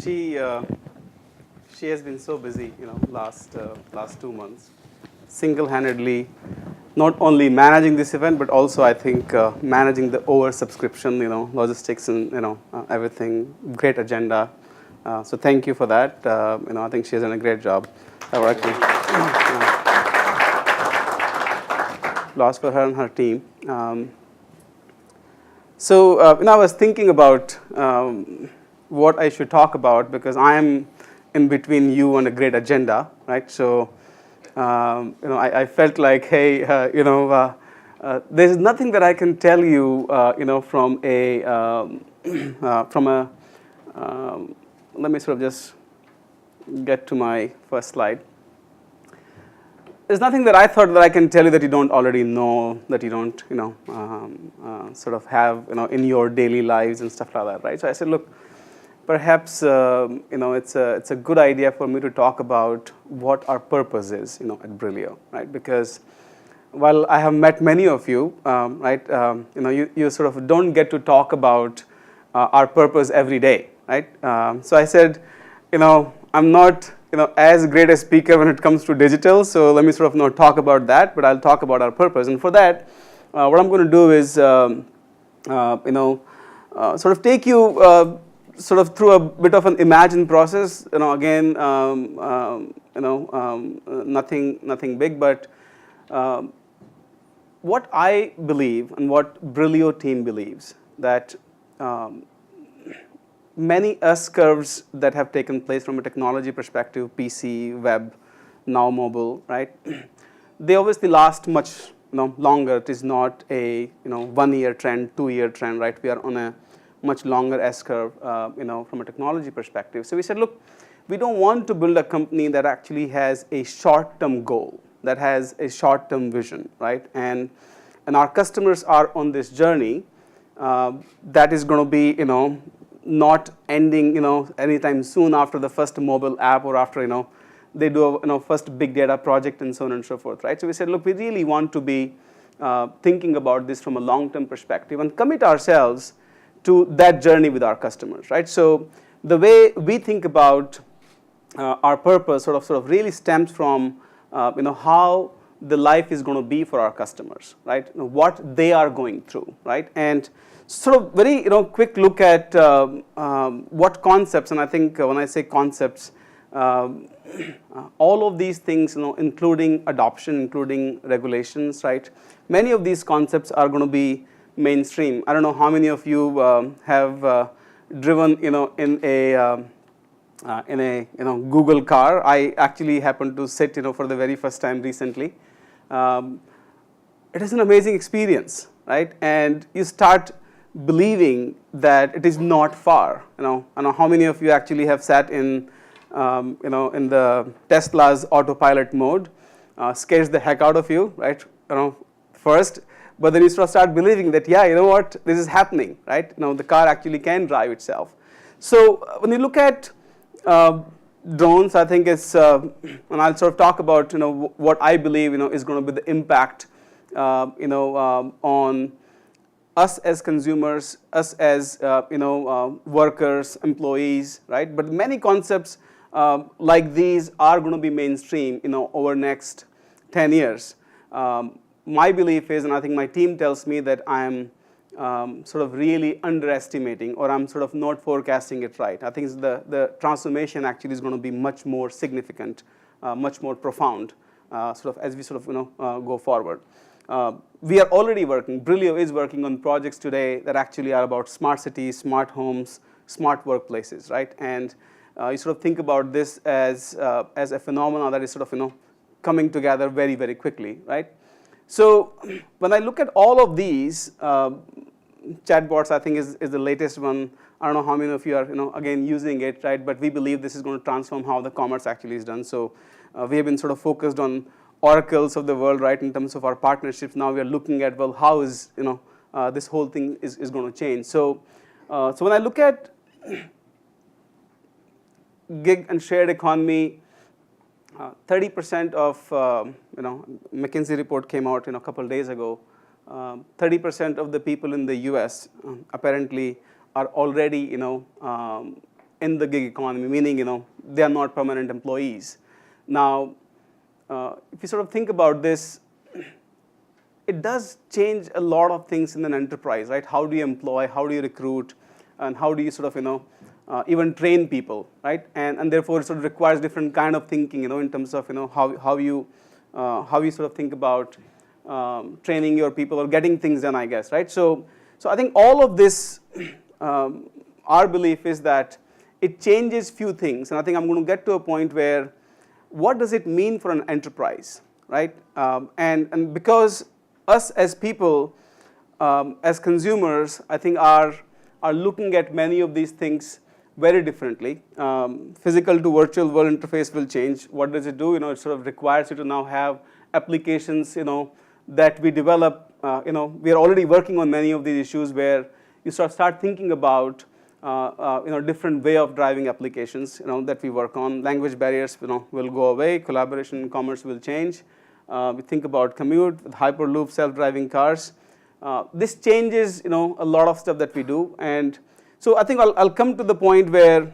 she has been so busy, last 2 months, single-handedly, not only managing this event, but also I think managing the oversubscription, logistics and everything. Great agenda. So thank you for that. I think she has done a great job. Applause for her and her team. I was thinking about what I should talk about because I am in between you and a great agenda, right? So, I felt like, hey, there's nothing that I can tell you, from a let me sort of just get to my first slide. There's nothing that I thought that I can tell you that you don't already know, that you don't, sort of have, in your daily lives and stuff like that, right? So I said, look, perhaps, it's a good idea for me to talk about what our purpose is, at Brillio, right? Because while I have met many of you, right, you sort of don't get to talk about our purpose every day, right? So I said, I'm not as great a speaker when it comes to digital, so let me sort of not talk about that, but I'll talk about our purpose. And for that, what I'm going to do is, sort of take you sort of through a bit of an imagine process. Again, nothing big, but what I believe and what Brillio team believes that many S-curves that have taken place from a technology perspective, PC, web, now mobile, right? They obviously last much longer. It is not a 1-year trend, 2-year trend, right? We are on a much longer S-curve, from a technology perspective. So we said, look, we don't want to build a company that actually has a short-term goal, that has a short-term vision, right? And our customers are on this journey that is going to be, not ending, anytime soon after the first mobile app or after, they do a first big data project and so on and so forth, right? So we said, look, we really want to be thinking about this from a long-term perspective and commit ourselves to that journey with our customers, right? So the way we think about our purpose sort of really stems from, how the life is going to be for our customers, right? What they are going through, right? And sort of very quick look at what concepts, and I think when I say concepts, all of these things, including adoption, including regulations, right? Many of these concepts are going to be mainstream. I don't know how many of you have driven, in a Google car. I actually happened to sit, for the very first time recently. It is an amazing experience, right? And you start believing that it is not far. I don't know how many of you actually have sat in, in the Tesla's autopilot mode. Scares the heck out of you, right? First, but then you start believing that, yeah, what, this is happening, right? The car actually can drive itself. So when you look at drones, I think it's, and I'll sort of talk about, what I believe, is going to be the impact, on us as consumers, us as workers, employees, right? But many concepts like these are going to be mainstream, over next 10 years. My belief is, and I think my team tells me that I'm sort of really underestimating, or I'm sort of not forecasting it right. I think the transformation actually is going to be much more significant, much more profound, sort of as we sort of go forward. We are already working, Brillio is working on projects today that actually are about smart cities, smart homes, smart workplaces, right? And you sort of think about this as a phenomenon that is sort of, coming together very, very quickly, right? So when I look at all of these, chatbots, I think is the latest one. I don't know how many of you are, again, using it, right? But we believe this is going to transform how the commerce actually is done. So we have been sort of focused on oracles of the world, right, in terms of our partnerships. Now we are looking at, well, how is, this whole thing is going to change. So when I look at gig and shared economy, 30% of, McKinsey report came out, a couple of days ago. 30% of the people in the US apparently are already, in the gig economy, meaning, they are not permanent employees. Now, if you sort of think about this, it does change a lot of things in an enterprise, right? How do you employ, how do you recruit, and how do you sort of, even train people, right? And therefore, it sort of requires different kind of thinking, in terms of, how you sort of think about training your people or getting things done, I guess, right? So I think all of this, our belief is that it changes few things, and I think I'm going to get to a point where what does it mean for an enterprise, right? And because us as people, as consumers, I think are looking at many of these things very differently. Physical to virtual world interface will change. What does it do? It sort of requires you to now have applications, that we develop. We are already working on many of these issues where you start thinking about different way of driving applications, that we work on. Language barriers, will go away. Collaboration in commerce will change. We think about commute with Hyperloop, self-driving cars. This changes, a lot of stuff that we do. And so I think I'll come to the point where,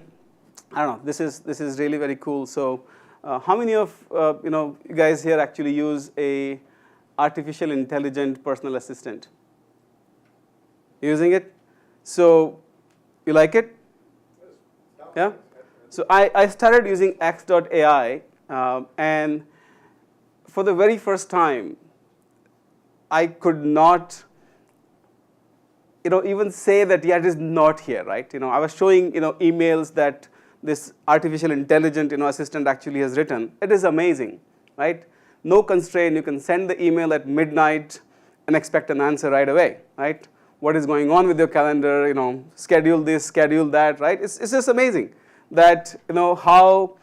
I don't know, this is really very cool. So how many of you guys here actually use a artificial intelligent personal assistant? Using it? So you like it? Yeah? So I started using X.AI, and for the very first time, I could not, even say that, yeah, it is not here, right? I was showing, emails that this artificial intelligent, assistant actually has written. It is amazing, right? No constraint. You can send the email at midnight and expect an answer right away, right? What is going on with your calendar? Schedule this, schedule that, right? It's just amazing that, how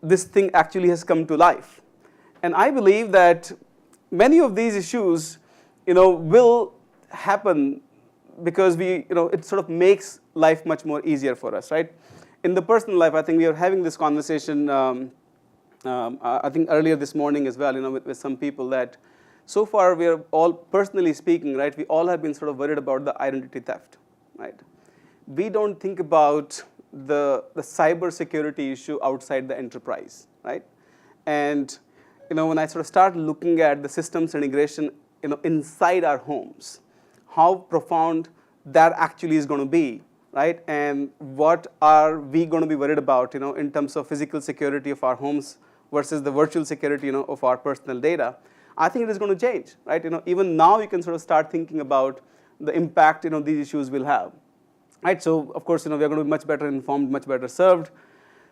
this thing actually has come to life. And I believe that many of these issues, will happen because it sort of makes life much more easier for us, right? In the personal life, I think we are having this conversation, I think earlier this morning as well, with some people, that so far we are all, personally speaking, right, we all have been sort of worried about the identity theft, right? We don't think about the cyber security issue outside the enterprise, right? And when I sort of start looking at the systems integration, inside our homes, how profound that actually is going to be, right? And what are we going to be worried about, in terms of physical security of our homes versus the virtual security, of our personal data, I think it is going to change, right? Even now you can sort of start thinking about the impact, these issues will have, right? So of course, we are going to be much better informed, much better served.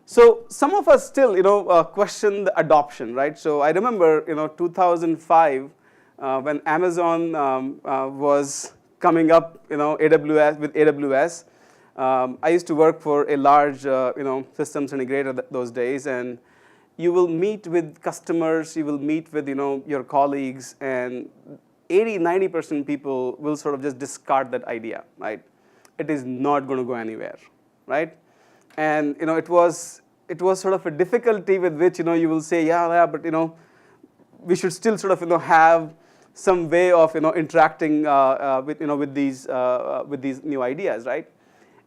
So some of us still, question the adoption, right? So I remember, 2005, when Amazon was coming up, AWS with AWS. I used to work for a large, systems integrator those days, and you will meet with customers, you will meet with, your colleagues, and 80–90% people will sort of just discard that idea, right? It is not going to go anywhere, right? And it was sort of a difficulty with which you will say, yeah, but we should still sort of have some way of interacting with these new ideas, right?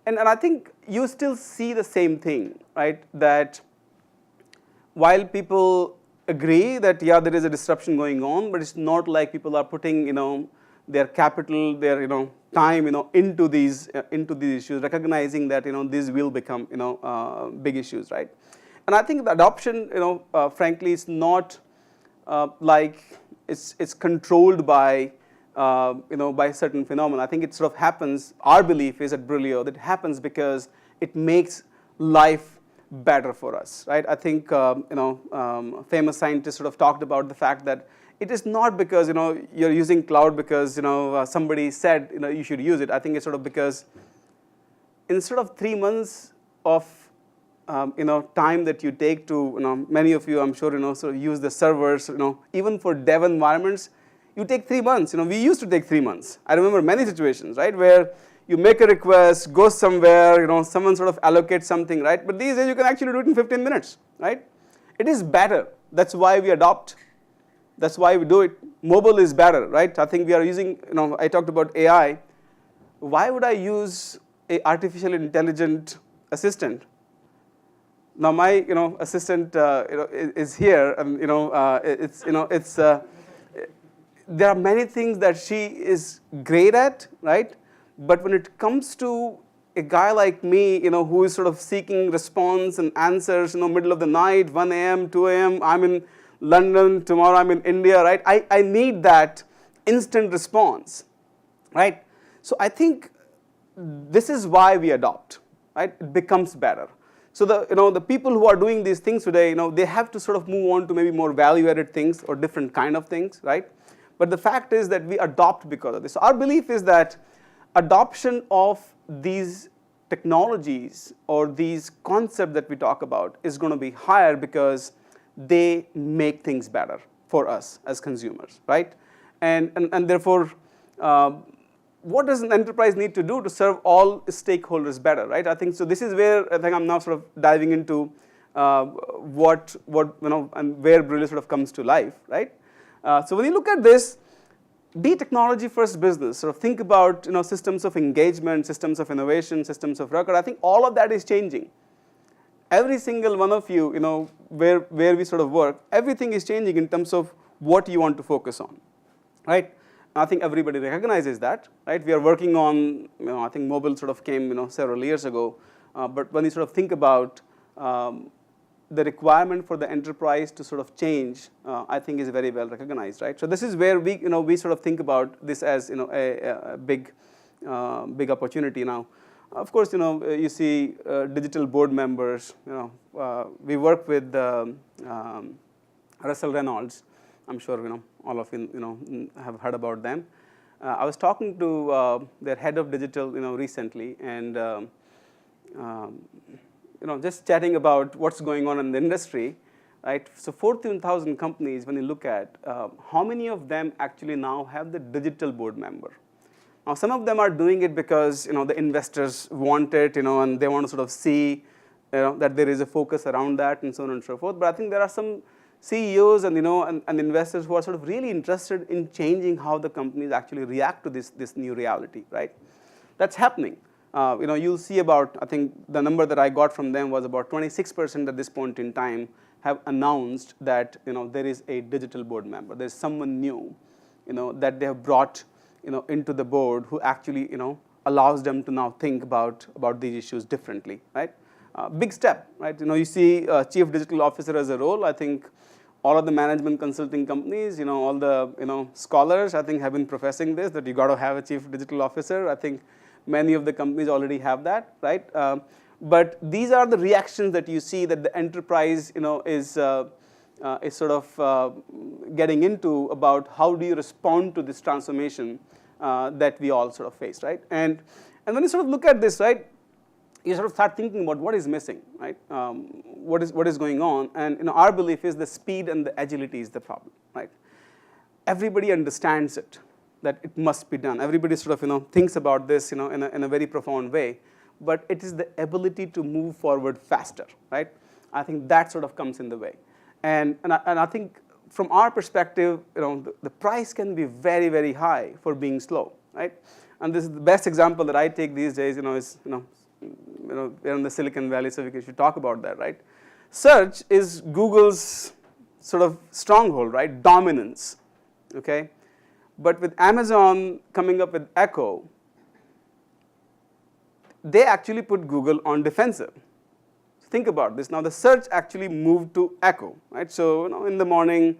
And I think you still see the same thing, right? That while people agree that, yeah, there is a disruption going on, but it's not like people are putting their capital, their time into these issues, recognizing that these will become big issues, right? And I think the adoption frankly is not like it's controlled by by certain phenomena. I think it sort of happens. Our belief is at Brillio that it happens because it makes life better for us, right? I think famous scientists sort of talked about the fact that it is not because you're using cloud because somebody said you should use it. I think it's sort of because instead of 3 months of time that you take to many of you I'm sure sort of use the servers even for dev environments, you take 3 months. We used to take 3 months. I remember many situations, right, where you make a request, go somewhere, someone sort of allocates something, right? But these days you can actually do it in 15 minutes, right? It is better. That's why we adopt. That's why we do it. Mobile is better, right? I think we are using, I talked about AI. Why would I use a artificial intelligent assistant Now my assistant is here, and there are many things that she is great at, right? But when it comes to a guy like me, who is sort of seeking response and answers, middle of the night, 1 a.m., 2 a.m., I'm in London, tomorrow I'm in India, right? I need that instant response, right? So I think this is why we adopt, right? It becomes better. So the people who are doing these things today, they have to sort of move on to maybe more value-added things or different kind of things, right? But the fact is that we adopt because of this. So our belief is that adoption of these technologies or these concepts that we talk about is going to be higher because they make things better for us as consumers, right? And therefore, what does an enterprise need to do to serve all stakeholders better, right? I think so. This is where I think I'm now sort of diving into what and where Brillio sort of comes to life, right? So when you look at this, be technology first business. Sort of think about systems of engagement, systems of innovation, systems of record. I think all of that is changing. Every single one of you, where we sort of work, everything is changing in terms of what you want to focus on, right? I think everybody recognizes that, right? We are working on, I think mobile sort of came, several years ago. But when you sort of think about the requirement for the enterprise to sort of change, I think is very well recognized, right? So this is where we sort of think about this as a big opportunity now. Of course, you see digital board members. We work with Russell Reynolds. I'm sure all of you have heard about them. I was talking to their head of digital recently, and just chatting about what's going on in the industry, right? So 14,000 companies, when you look at how many of them actually now have the digital board member. Now some of them are doing it because the investors want it, and they want to sort of see that there is a focus around that and so on and so forth. But I think there are some CEOs and and investors who are sort of really interested in changing how the companies actually react to this new reality, right? That's happening. You'll see about, I think the number that I got from them was about 26% at this point in time have announced that there is a digital board member. There's someone new, that they have brought into the board who actually allows them to now think about these issues differently, right? Big step, right? You see chief digital officer as a role. I think all of the management consulting companies, all the scholars, I think have been professing this, that you got to have a chief digital officer. I think many of the companies already have that, right? But these are the reactions that you see that the enterprise is sort of getting into about how do you respond to this transformation that we all sort of face, right? And when you sort of look at this, right, you sort of start thinking about what is missing, right? What is going on? And our belief is the speed and the agility is the problem, right? Everybody understands it, that it must be done. Everybody sort of thinks about this in a very profound way, but it is the ability to move forward faster, right? I think that sort of comes in the way, and I think from our perspective, the price can be very, very high for being slow, right? And this is the best example that I take these days. Is we're in the Silicon Valley, so we should talk about that, right? Search is Google's sort of stronghold, right? Dominance, okay? But with Amazon coming up with Echo, they actually put Google on defensive. So think about this. Now the search actually moved to Echo, right? So in the morning,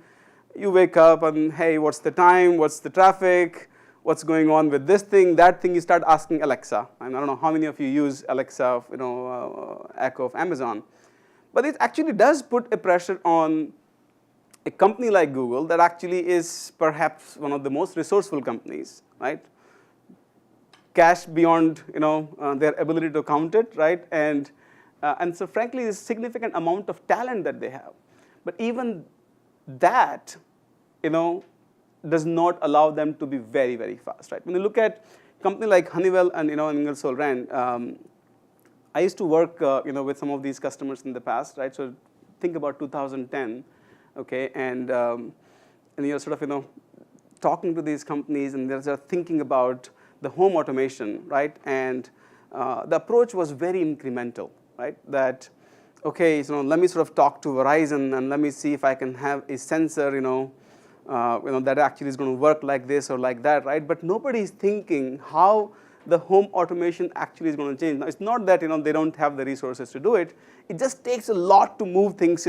you wake up and hey, what's the time? What's the traffic? What's going on with this thing, that thing? You start asking Alexa. And I don't know how many of you use Alexa, Echo of Amazon, but it actually does put a pressure on a company like Google that actually is perhaps one of the most resourceful companies, right? Cash beyond their ability to count it, right? And so frankly, there's a significant amount of talent that they have. But even that, does not allow them to be very, very fast, right? When you look at a company like Honeywell and Ingersoll Rand, I used to work with some of these customers in the past, right? So think about 2010, okay, and you're sort of talking to these companies, and they're thinking about the home automation, right? And the approach was very incremental, right? That okay, so let me sort of talk to Verizon and let me see if I can have a sensor, that actually is going to work like this or like that, right? But nobody is thinking how the home automation actually is going to change. Now, it's not that, they don't have the resources to do it. It just takes a lot to move things,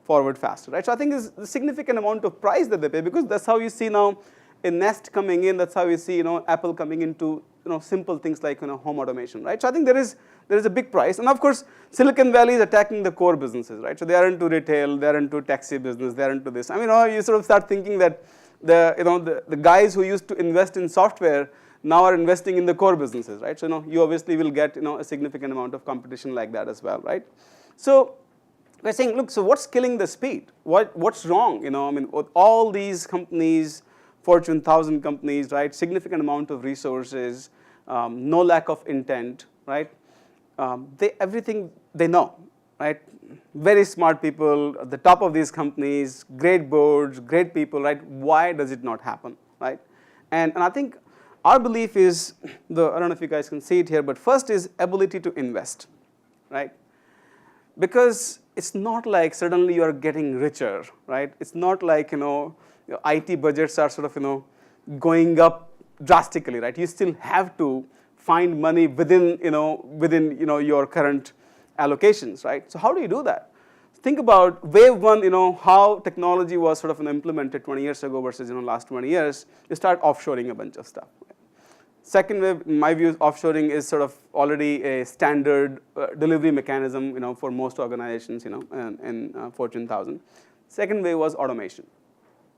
forward faster, right? So I think it's a significant amount of price that they pay, because that's how you see now a Nest coming in. That's how you see, Apple coming into, simple things like, home automation, right? So I think there is a big price. And of course, Silicon Valley is attacking the core businesses, right? So they are into retail, they are into taxi business, they are into this. I mean, you sort of start thinking that the guys who used to invest in software now are investing in the core businesses, right? So you obviously will get a significant amount of competition like that as well, right? So we're saying, look, so what's killing the speed? What's wrong? I mean, with all these companies, Fortune 1000 companies, right? Significant amount of resources, no lack of intent, right? Everything they know, right? Very smart people at the top of these companies, great boards, great people, right? Why does it not happen, right? And I think our belief is, I don't know if you guys can see it here, but first is ability to invest, right? Because it's not like suddenly you are getting richer, right? It's not like, your IT budgets are sort of, going up drastically, right? You still have to find money within your current allocations, right? So how do you do that? Think about wave one, how technology was sort of implemented 20 years ago versus, last 20 years. You start offshoring a bunch of stuff. Second wave, in my view, offshoring is sort of already a standard delivery mechanism, for most organizations, in Fortune 1000. Second wave was automation,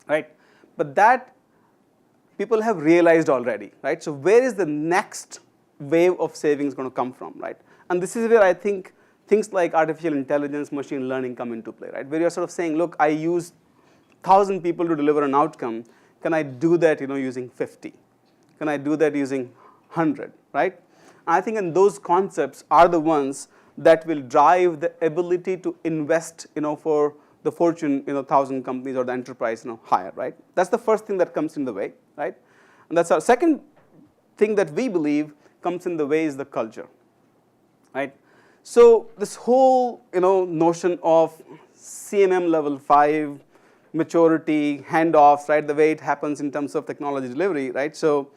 right? But that people have realized already, right? So where is the next wave of savings going to come from, right? And this is where I think things like artificial intelligence, machine learning come into play, right? Where you're sort of saying, look, I use 1,000 people to deliver an outcome. Can I do that, using 50? Can I do that using 100, right? And I think in those concepts are the ones that will drive the ability to invest, for the Fortune, 1,000 companies or the enterprise, higher, right? That's the first thing that comes in the way, right? And that's our second thing that we believe comes in the way is the culture, right? So this whole, notion of CMM level 5, maturity, handoffs, right? The way it happens in terms of technology delivery, right? So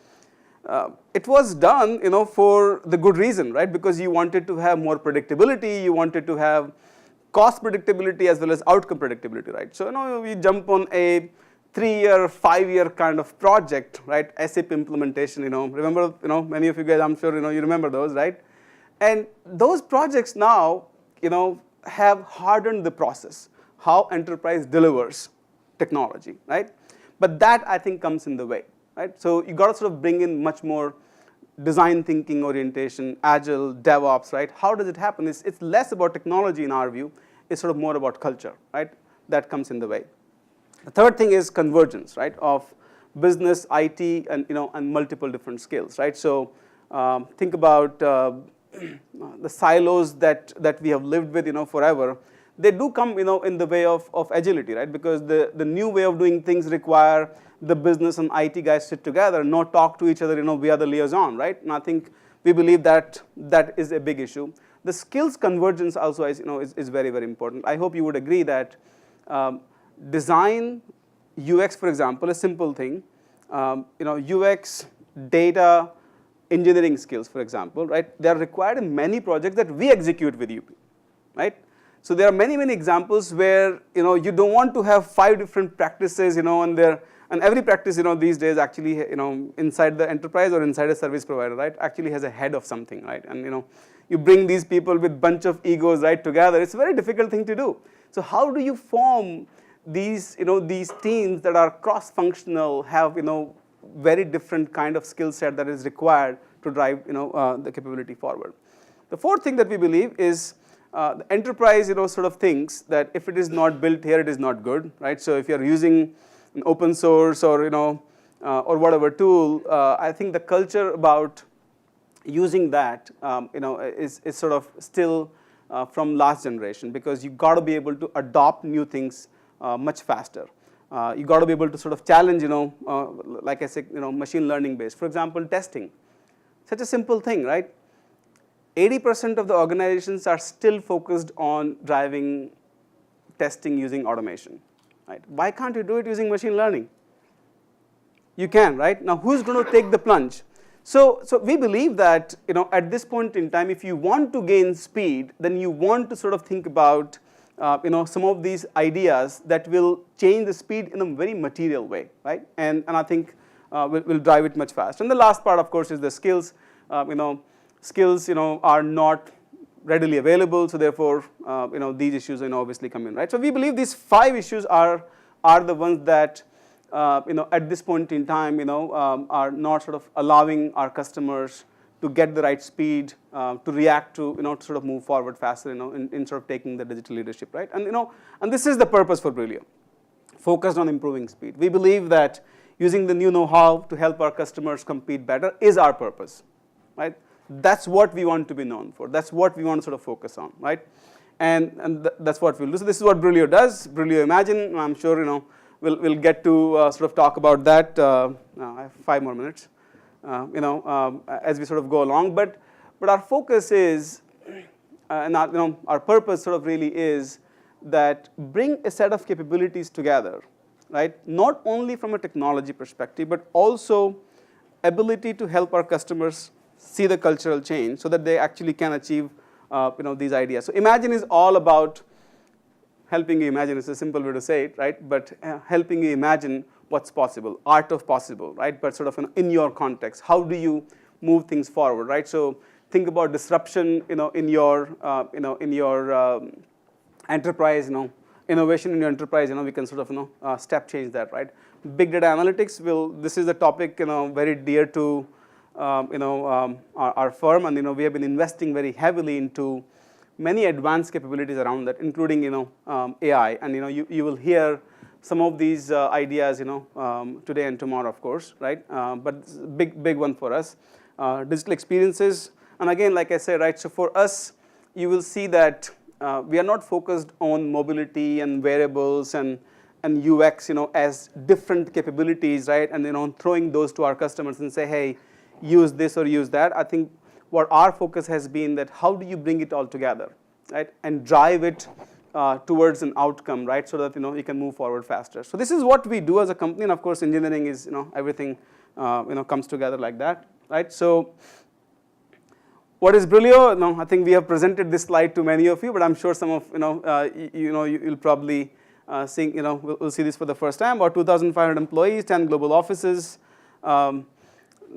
it was done, for the good reason, right? Because you wanted to have more predictability, you wanted to have cost predictability as well as outcome predictability, right? So, we jump on a 3-year, 5-year kind of project, right? SAP implementation, remember, many of you guys, I'm sure, you remember those, right? And those projects now, have hardened the process, how enterprise delivers technology, right? But that, I think, comes in the way, right? So you got to sort of bring in much more design thinking orientation, agile, DevOps, right? How does it happen? It's less about technology in our view. It's sort of more about culture, right? That comes in the way. The third thing is convergence, right? Of business, IT, and and multiple different skills, right? So think about the silos that we have lived with, forever. They do come, in the way of agility, right? Because the new way of doing things require the business and IT guys sit together, not talk to each other, via the liaison, right? And I think we believe that is a big issue. The skills convergence also is very, very important. I hope you would agree that design, UX, for example, a simple thing, UX, data, engineering skills, for example, right? They are required in many projects that we execute with you, right? So there are many, many examples where, you don't want to have 5 different practices, and every practice, these days actually, inside the enterprise or inside a service provider, right, actually has a head of something, right? And, you bring these people with bunch of egos, right, together. It's a very difficult thing to do. So how do you form these, these teams that are cross-functional, have, very different kind of skill set that is required to drive, the capability forward. The fourth thing that we believe is the enterprise, sort of thinks that if it is not built here, it is not good, right? So if you're using an open source or, or whatever tool, I think the culture about using that, is sort of still from last generation, because you got to be able to adopt new things much faster. You got to be able to sort of challenge, like I said, machine learning based. For example, testing, such a simple thing, right? 80% of the organizations are still focused on driving testing using automation, right? Why can't you do it using machine learning? You can, right? Now, who's going to take the plunge? So we believe that, at this point in time, if you want to gain speed, then you want to sort of think about, some of these ideas that will change the speed in a very material way, right? And I think will drive it much faster. And the last part, of course, is the skills. Skills, are not readily available, so therefore, these issues, obviously come in, right? So we believe these 5 issues are the ones that, at this point in time, are not sort of allowing our customers to get the right speed, to react to, to sort of move forward faster, in sort of taking the digital leadership, right? And, and this is the purpose for Brillio, focused on improving speed. We believe that using the new know-how to help our customers compete better is our purpose, right? That's what we want to be known for. That's what we want to sort of focus on, right? And that's what we'll do. So this is what Brillio does, Brillio Imagine. I'm sure, we'll get to sort of talk about that. I have 5 more minutes, as we sort of go along. But our focus is, and our purpose sort of really is that bring a set of capabilities together, right? Not only from a technology perspective, but also ability to help our customers see the cultural change so that they actually can achieve, these ideas. So Imagine is all about helping you imagine. It's a simple way to say it, right? But helping you imagine what's possible, art of possible, right? But sort of in your context, how do you move things forward, right? So think about disruption, in your, enterprise, innovation in your enterprise. We can sort of, step change that, right? Big data analytics this is a topic, very dear to, our firm, and we have been investing very heavily into many advanced capabilities around that, including AI, and you will hear some of these ideas today and tomorrow, of course, right? But it's a big one for us. Digital experiences, and again, like I said, right? So for us, you will see that we are not focused on mobility and wearables and UX, as different capabilities, right? And throwing those to our customers and say, hey, use this or use that. I think what our focus has been that how do you bring it all together, right, and drive it towards an outcome, right, so that you can move forward faster. So this is what we do as a company, and of course engineering is everything comes together like that, right? So what is Brillio? No, I think we have presented this slide to many of you, but I'm sure some of you'll probably see we'll see this for the first time. About 2,500 employees, 10 global offices.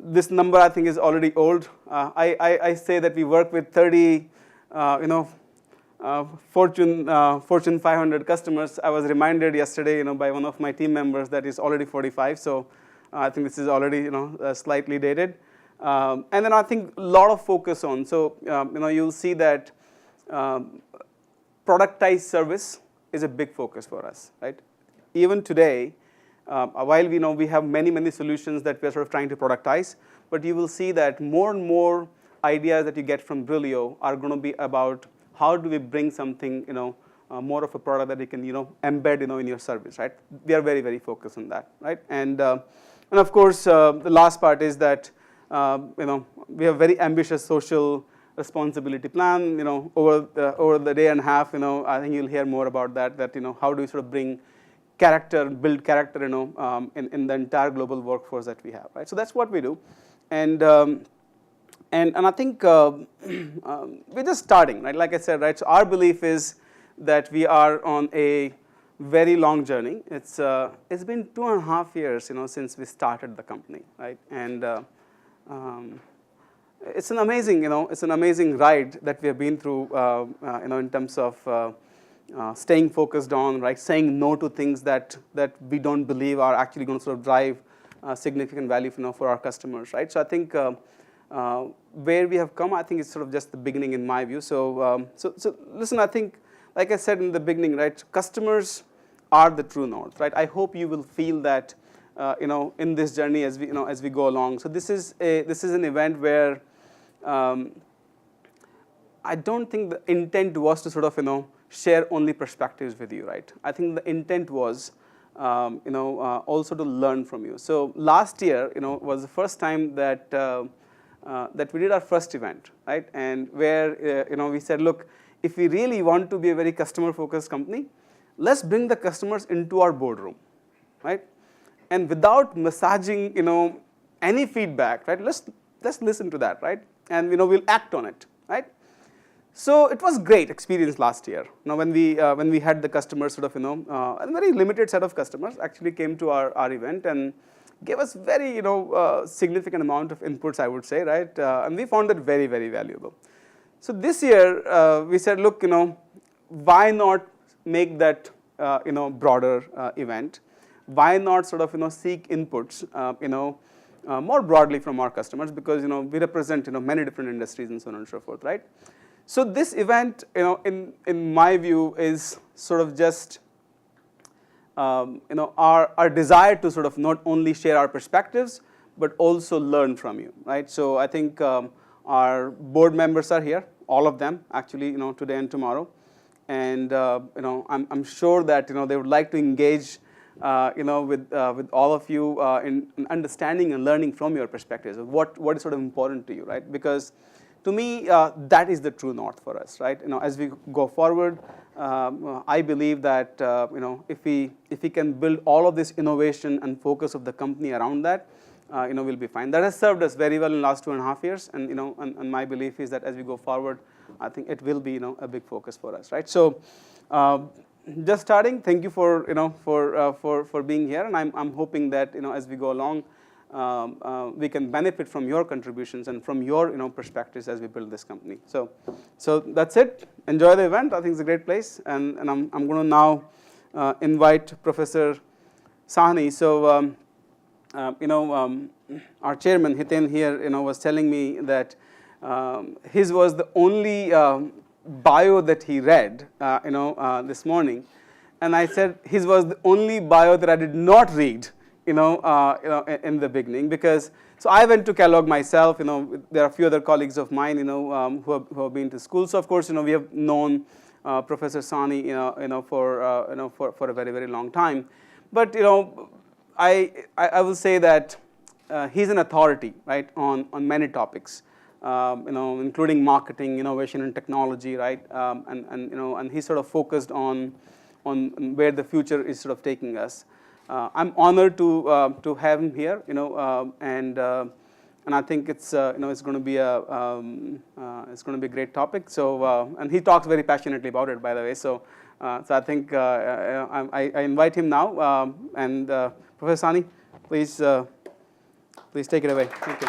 This number I think is already old. I say that we work with 30, Fortune 500 customers. I was reminded yesterday, by one of my team members that it's already 45. So I think this is already, slightly dated. And then I think a lot of focus on. So you'll see that productized service is a big focus for us, right? Even today. While we have many solutions that we're sort of trying to productize, but you will see that more and more ideas that you get from Brillio are going to be about how do we bring something, more of a product that you can, embed, in your service, right? We are very focused on that, right? And of course, the last part is that, we have very ambitious social responsibility plan, over the day and a half, I think you'll hear more about that, how do we sort of bring build character, in the entire global workforce that we have, right? So that's what we do, and I think we're just starting, right? Like I said, right? So our belief is that we are on a very long journey. It's been 2.5 years, since we started the company, right? And it's an amazing ride that we have been through, in terms of staying focused on, right, saying no to things that we don't believe are actually going to sort of drive significant value for our customers, right? So I think where we have come, I think it's sort of just the beginning in my view. So listen, I think, like I said in the beginning, right, customers are the true north, right? I hope you will feel that in this journey as we go along. So this is an event where I don't think the intent was to sort of share only perspectives with you, right? I think the intent was, also to learn from you. So last year, was the first time that that we did our first event, right? And where we said, look, if we really want to be a very customer-focused company, let's bring the customers into our boardroom, right? And without massaging, any feedback, right? Let's listen to that, right? And we'll act on it, right? So it was great experience last year. When we had the customers sort of, a very limited set of customers actually came to our event and gave us very, significant amount of inputs, I would say, right? And we found that very, very valuable. So this year we said, look, why not make that, broader event? Why not sort of, seek inputs, more broadly from our customers, because we represent many different industries and so on and so forth, right? So this event, in my view, is sort of just our desire to sort of not only share our perspectives but also learn from you, right? So I think our board members are here, all of them actually, today and tomorrow, and I'm sure that they would like to engage with all of you in understanding and learning from your perspectives of what is sort of important to you, right? Because to me, that is the true north for us, right? As we go forward, I believe that if we can build all of this innovation and focus of the company around that, we'll be fine. That has served us very well in the last 2.5 years, and and my belief is that as we go forward, I think it will be a big focus for us, right? So. Just starting. Thank you for for being here, and I'm hoping that as we go along, we can benefit from your contributions and from your perspectives as we build this company. So that's it. Enjoy the event. I think it's a great place, and I'm going to now invite Professor Sahni. So our chairman Hiten here was telling me that his was the only bio that he read, this morning, and I said his was the only bio that I did not read, in the beginning, because so I went to Kellogg myself. There are a few other colleagues of mine, who have been to school. So of course, we have known Professor Sahni, for a very, very long time. But I will say that he's an authority, right, on many topics. Including marketing, innovation, and technology, right? And he's sort of focused on where the future is sort of taking us. I'm honored to have him here, and I think it's it's going to be a great topic. So and he talks very passionately about it, by the way. So I think I invite him now, and Professor Sahni, please take it away. Thank you.